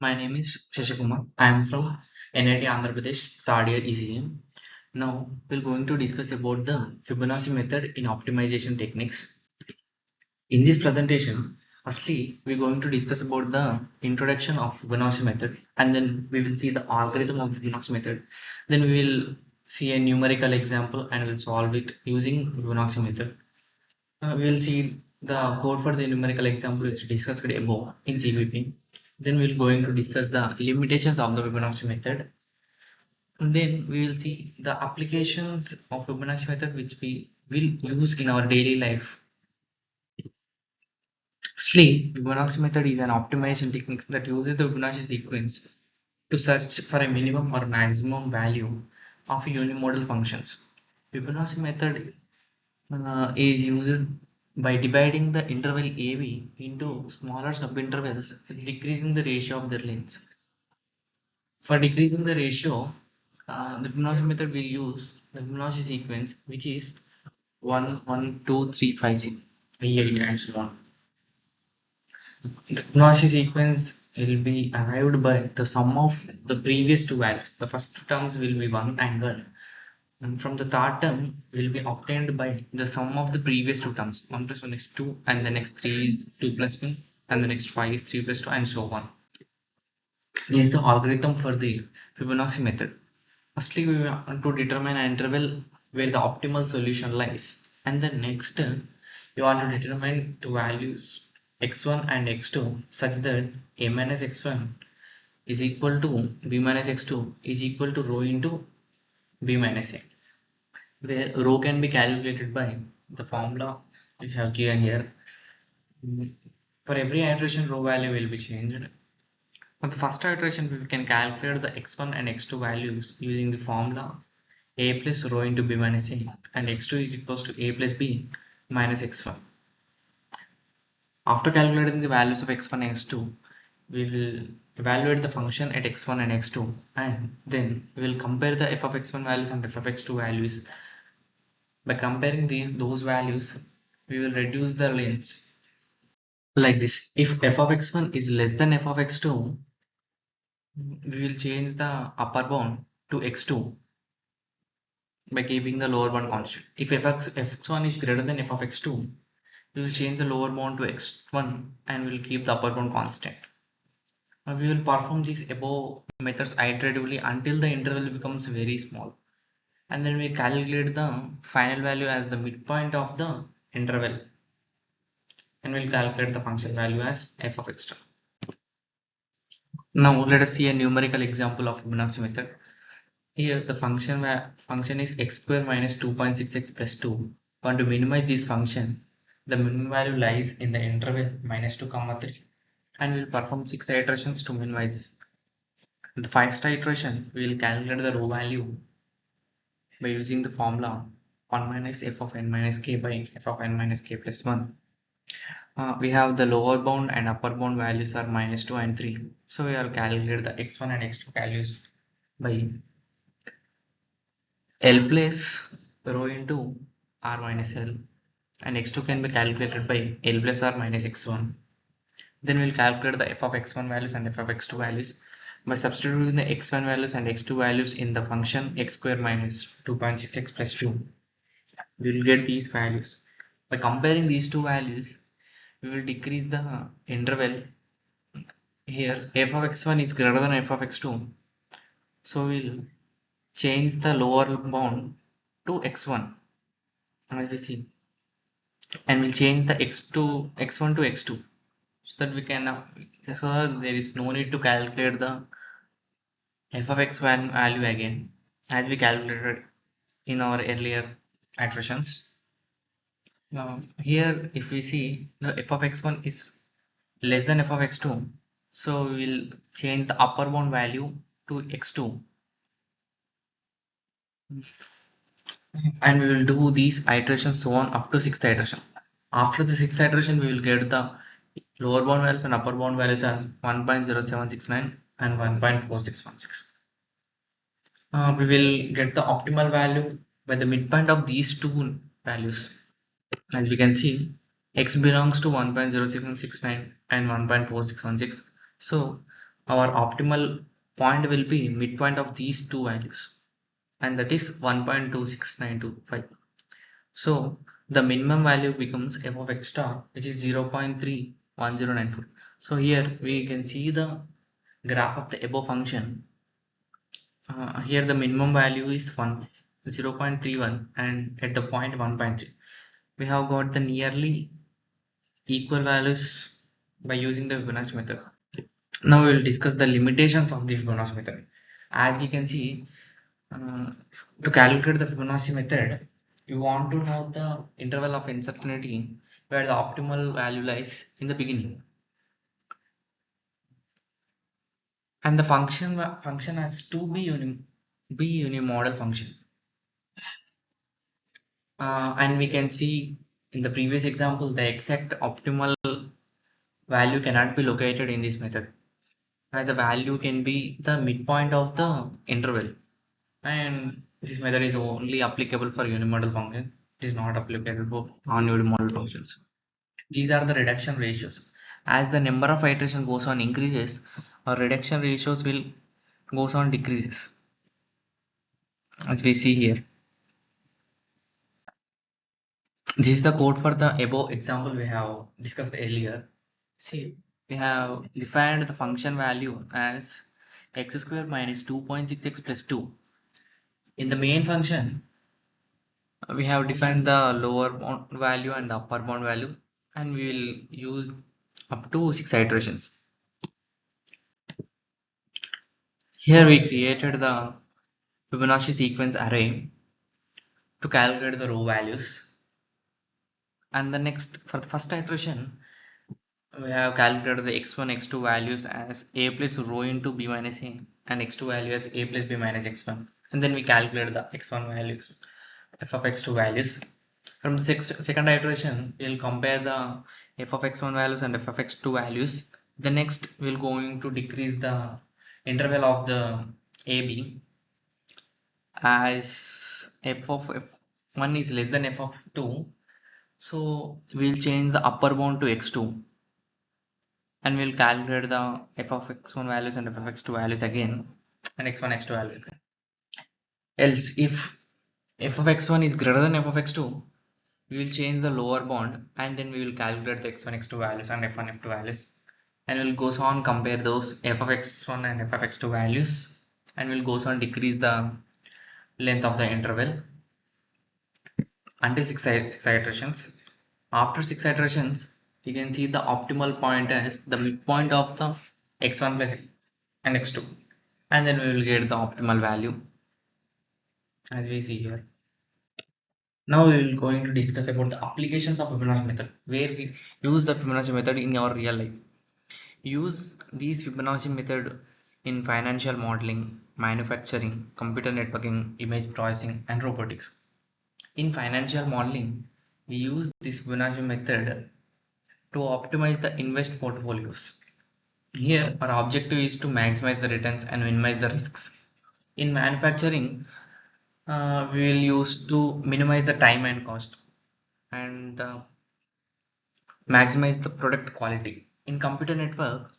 My name is Shashikumar. I am from NIT Andhra Pradesh, third year ECM. Now we're going to discuss about the Fibonacci method in optimization techniques. In this presentation, firstly, we're going to discuss about the introduction of Fibonacci method, and then we will see the algorithm of the Fibonacci method. Then we will see a numerical example and we'll solve it using Fibonacci method. We will see the code for the numerical example which discussed above in CVP. Then we're going to discuss the limitations of the Fibonacci method. And then we will see the applications of Fibonacci method which we will use in our daily life. Firstly, Fibonacci method is an optimization technique that uses the Fibonacci sequence to search for a minimum or maximum value of unimodal functions. Fibonacci method is used by dividing the interval AB into smaller subintervals, decreasing the ratio of their lengths. For decreasing the ratio, the Fibonacci method will use the Fibonacci sequence, which is 1, 1, 2, 3, 5, 6, 8, and so on. The Fibonacci sequence will be arrived by the sum of the previous two values. The first two terms will be 1 and 1. And from the third term will be obtained by the sum of the previous two terms. 1 plus 1 is 2, and the next 3 is 2 plus 1, and the next 5 is 3 plus 2, and so on. This is the algorithm for the Fibonacci method. Firstly, we want to determine an interval where the optimal solution lies, and then next you want to determine two values x1 and x2 such that a minus x1 is equal to b minus x2 is equal to rho into b minus a, where rho can be calculated by the formula which I have given here. For every iteration, rho value will be changed. For the first iteration, we can calculate the x1 and x2 values using the formula a plus rho into b minus a, and x2 is equals to a plus b minus x1. After calculating the values of x1 and x2, we will evaluate the function at x1 and x2, and then we will compare the f of x1 values and f of x2 values. By comparing those values, we will reduce the lengths like this. If f of x1 is less than f of x2, we will change the upper bound to x2 by keeping the lower bound constant. If fx1 is greater than f of x2, we will change the lower bound to x1 and we will keep the upper bound constant. Now we will perform these above methods iteratively until the interval becomes very small, and then we calculate the final value as the midpoint of the interval, and we'll calculate the function value as f of x2. Now let us see a numerical example of Fibonacci method. Here the function is x square minus 2.6x plus 2. Want to minimize this function, the minimum value lies in the interval minus 2 comma 3, and we'll perform 6 iterations to minimize this. In the first iterations, we will calculate the rho value by using the formula 1 minus f of n minus k by f of n minus k plus 1. We have the lower bound and upper bound values are minus 2 and 3. So we have calculated the x1 and x2 values by L plus rho into r minus L, and x2 can be calculated by L plus r minus x1. Then we'll calculate the f of x1 values and f of x2 values by substituting the x1 values and x2 values in the function x square minus 2.6x plus 2. We will get these values. By comparing these two values, we will decrease the interval. Here f of x1 is greater than f of x2, so we'll change the lower bound to x1 as we see, and we'll change the x1 to x2 so that we can so that there is no need to calculate the f of x1 value again as we calculated in our earlier iterations. Now here if we see the f of x1 is less than f of x2, so we will change the upper bound value to x2, and we will do these iterations so on up to 6th iteration. After the 6th iteration, we will get the lower bound values and upper bound values as 1.0769 and 1.4616. We will get the optimal value by the midpoint of these two values. As we can see, x belongs to 1.0769 and 1.4616. So our optimal point will be midpoint of these two values, and that is 1.26925. So the minimum value becomes f of x star, which is 0.31094. So here we can see the graph of the above function. Here the minimum value is 0.31, and at the point 1.3 we have got the nearly equal values by using the Fibonacci method. Now we will discuss the limitations of the Fibonacci method. As we can see, to calculate the Fibonacci method, you want to know the interval of uncertainty where the optimal value lies in the beginning, and the function has to be unimodal function. And we can see in the previous example the exact optimal value cannot be located in this method, as the value can be the midpoint of the interval, and this method is only applicable for unimodal functions. It is not applicable for non-unimodal functions. These are the reduction ratios. As the number of iterations goes on increases, our reduction ratios will goes on decreases, as we see here. This is the code for the above example we have discussed earlier. See, we have defined the function value as x square minus 2.6x plus 2. In the main function, we have defined the lower bound value and the upper bound value, and we will use up to 6 iterations. Here we created the Fibonacci sequence array to calculate the row values, and the next, for the first iteration, we have calculated the x1 x2 values as a plus rho into b minus a, and x2 value as a plus b minus x1, and then we calculate the x1 values, f of x2 values. From the second iteration, we'll compare the f of x1 values and f of x2 values. The next, we're going to decrease the interval of the AB, as f of f1 is less than f of 2. So we'll change the upper bound to x2, and we'll calculate the f of x1 values and f of x2 values again, and x1 x2 values again. Else, if f of x1 is greater than f of x2, we will change the lower bound, and then we will calculate the x1 x2 values and f1 f2 values, and we'll goes on compare those f of x1 and f of x2 values, and we'll goes on decrease the length of the interval until 6 iterations. After 6 iterations, you can see the optimal point as the midpoint of the x1 plus and x2, and then we will get the optimal value, as we see here. Now we will going to discuss about the applications of Fibonacci method, where we use the Fibonacci method in our real life. Use these Fibonacci method in financial modeling, manufacturing, computer networking, image processing, and robotics. In financial modeling, we use this Fibonacci method to optimize the invest portfolios. Here, our objective is to maximize the returns and minimize the risks. In manufacturing, we will use to minimize the time and cost, and maximize the product quality. In computer network,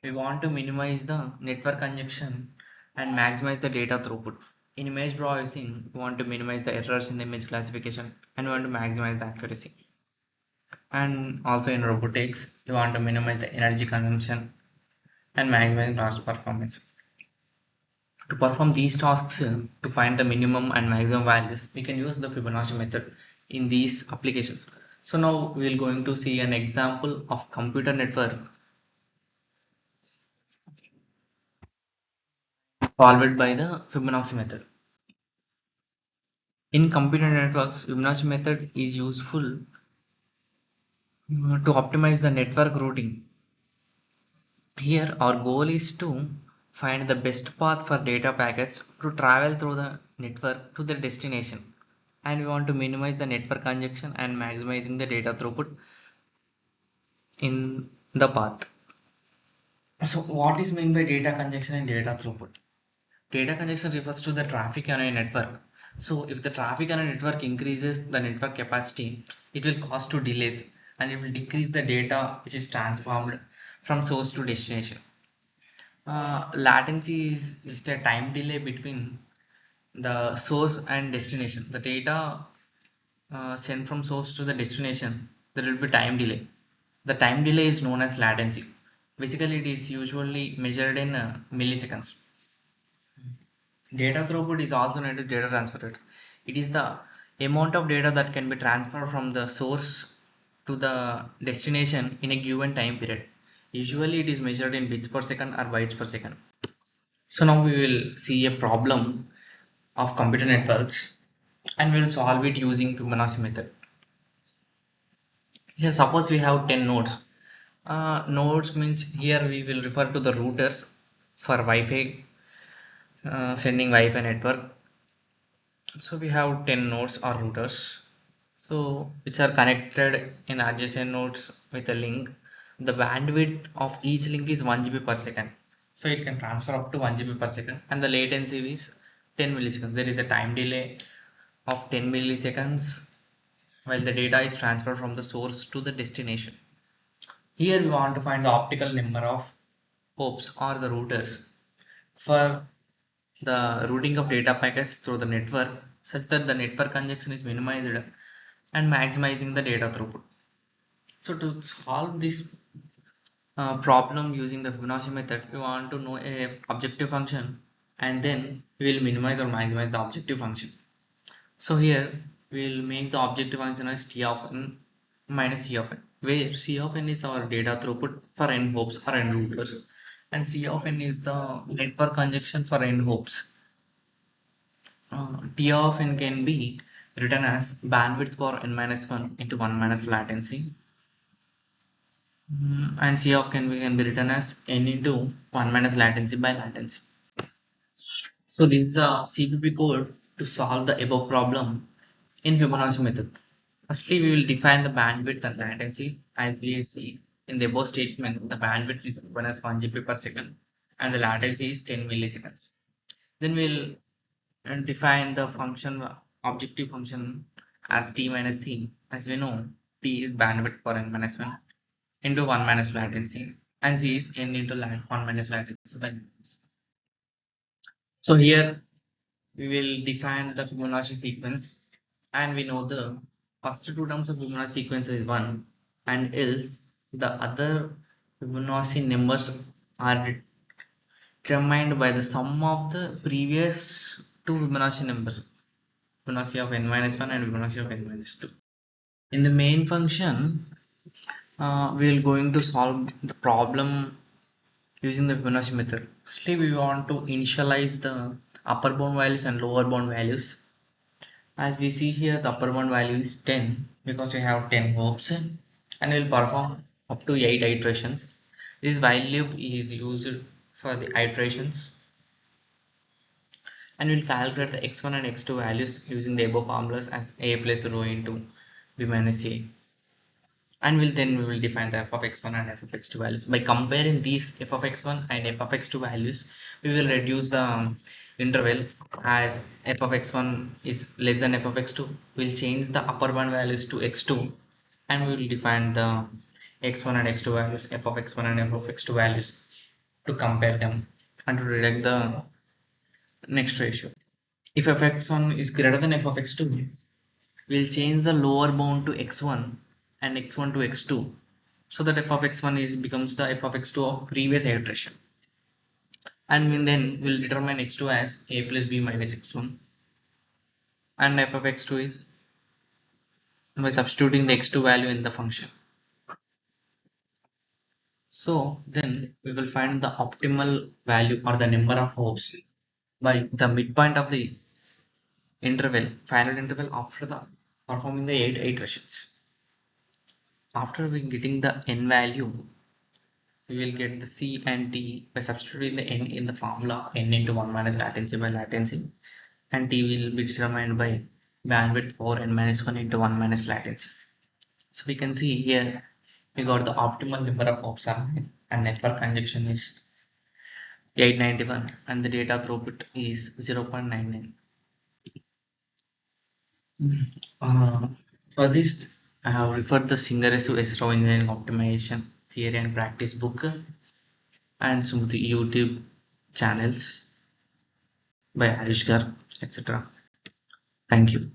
we want to minimize the network congestion and maximize the data throughput. In image processing, we want to minimize the errors in the image classification, and we want to maximize the accuracy. And also in robotics, we want to minimize the energy consumption and maximize task performance. To perform these tasks, to find the minimum and maximum values, we can use the Fibonacci method in these applications. So now we are going to see an example of computer network solved by the Fibonacci method. In computer networks, Fibonacci method is useful to optimize the network routing. Here our goal is to find the best path for data packets to travel through the network to the destination, and we want to minimize the network congestion and maximizing the data throughput in the path. So what is meant by data congestion and data throughput? Data congestion refers to the traffic on a network. So if the traffic on a network increases the network capacity, it will cause to delays, and it will decrease the data which is transformed from source to destination. Latency is just a time delay between the source and destination. The data sent from source to the destination, there will be time delay. The time delay is known as latency. Basically, it is usually measured in milliseconds. Data throughput is also known as data transfer rate. It is the amount of data that can be transferred from the source to the destination in a given time period. Usually, it is measured in bits per second or bytes per second. So now we will see a problem of computer networks and we will solve it using Fibonacci method. Here suppose we have 10 nodes. Nodes means here we will refer to the routers for Wi-Fi, sending Wi-Fi network. So we have 10 nodes or routers, so which are connected in adjacent nodes with a link. The bandwidth of each link is 1 GB per second, so it can transfer up to 1 GB per second, and the latency is 10 milliseconds. There is a time delay of 10 milliseconds while the data is transferred from the source to the destination. Here we want to find the optical number of hops or the routers for the routing of data packets through the network such that the network congestion is minimized and maximizing the data throughput. So to solve this problem using the Fibonacci method, we want to know a objective function and then we will minimize or maximize the objective function. So here we will make the objective function as T of n minus C of n, where C of n is our data throughput for n hops or n routers and C of n is the network congestion for n hops. T of n can be written as bandwidth for n minus 1 into 1 minus latency. And C of can be written as n into 1 minus latency by latency. So this is the CPP code to solve the above problem in Fibonacci method. Firstly, we will define the bandwidth and latency. As we see in the above statement, the bandwidth is given as 1 GB per second and the latency is 10 milliseconds. Then we'll define the function objective function as t minus c. As we know, t is bandwidth for n minus 1 into 1 minus latency and c is n into 1 minus latency by latency. So here we will define the Fibonacci sequence and we know the first two terms of Fibonacci sequence is 1 and else the other Fibonacci numbers are determined by the sum of the previous two Fibonacci numbers, Fibonacci of n minus 1 and Fibonacci of n minus 2. In the main function, we are going to solve the problem using the Fibonacci method. Firstly, we want to initialize the upper bound values and lower bound values. As we see here, the upper bound value is 10 because we have 10 hops and we'll perform up to 8 iterations. This while loop is used for the iterations and we'll calculate the x1 and x2 values using the above formulas as a plus rho into b minus a. And we will define the f of x1 and f of x2 values. By comparing these f of x1 and f of x2 values, we will reduce the interval. As f of x1 is less than f of x2, we'll change the upper bound values to x2 and we will define the x1 and x2 values, f of x1 and f of x2 values to compare them and to deduct the next ratio. If f of x1 is greater than f of x2, we'll change the lower bound to x1 and x1 to x2 so that f of x1 becomes the f of x2 of previous iteration, and then we'll determine x2 as a plus b minus x1 and f of x2 is by substituting the x2 value in the function. So then we will find the optimal value or the number of hops by the midpoint of the final interval after the performing the 8 iterations. After we getting the n value, we will get the c and t by substituting the n in the formula n into 1 minus latency by latency, and t will be determined by bandwidth over n minus 1 into 1 minus latency. So we can see here we got the optimal number of hops and network congestion is 891 and the data throughput is 0.99. For this, I have referred the Singaresu Esrao Engineering Optimization Theory and Practice book, and some of the YouTube channels by Harish Gar, etc. Thank you.